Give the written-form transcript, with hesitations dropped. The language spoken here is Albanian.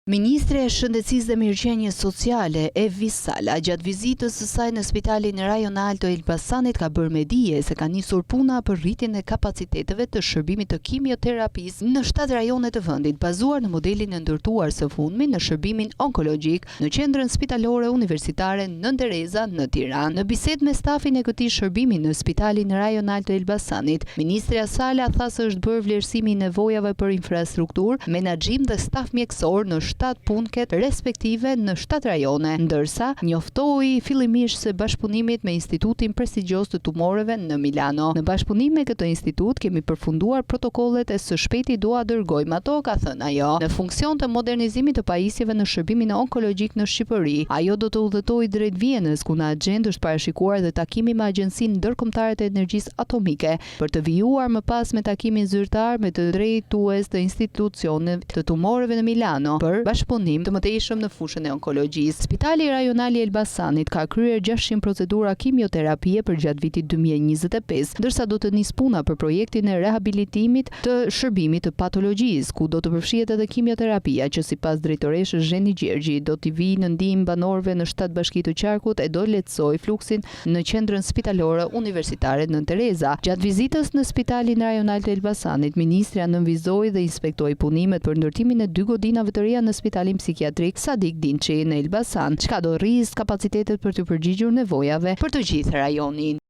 Ministre e Shëndetësisë dhe Mirëqenies Sociale Evi Sala gjatë vizitës së saj në Spitalin Rajonal të Elbasanit ka bërë me dije se ka nisur puna për rritjen e kapaciteteve të shërbimit të kimioterapisë në 7 rajone të vendit, bazuar në modelin e ndërtuar së fundmi në shërbimin onkologjik në Qendrën Spitalore Universitare Nën Tereza në Tiranë. Në bisedë me stafin e këtij shërbimi në Spitalin Rajonal të Elbasanit, Ministrja Sala tha se është bërë vlerësimi i nevojave për infrastrukturë, menaxhim dhe staf mjekësor në 7 punket respektive në 7 rajone, ndërsa njoftoi fillimisht se bashkëpunimit me Institutin Prestigjos të Tumoreve në Milano. Në bashkëpunim me këtë institut kemi përfunduar protokollet e së shpejti do a dërgojmë ato, ka thënë ajo, në funksion të modernizimit të pajisjeve në shërbimin onkologjik në Shqipëri. Ajo do të udhëtojë drejt Vienës, ku në agjendë është parashikuar dhe takimi me Agjencinë Ndërkombëtare të Energjisë Atomike për të vijuar më pas me takimin zyrtar me të drejtues të institucioneve të tumoreve në Milano për bashkëpunim të mëtejshëm në fushën e onkologjisë. Spitali Rajonal i Elbasanit ka kryer 600 procedura kimioterapie për gjatë vitit 2025, ndërsa do të nis puna për projektin e rehabilitimit të shërbimit të patologjisë, ku do të përfshihet edhe kimioterapia, që sipas drejtoreshës Zheni Gjergji do t'i vijë në ndihmë banorëve në 7 bashki të qarkut e do lehtësoj fluksin në Qendrën Spitalore Universitare Nën Tereza. Gjatë vizitës në Spitalin Rajonal të Elbasanit, ministrja nënvizoi dhe inspektoi punimet për ndërtimin e 2 godinave të reja në Spitalin Psikiatrik Sadik Dinçi në Elbasan, çka do rrisë kapacitetet për të përgjigjur nevojave për të gjithë rajonin.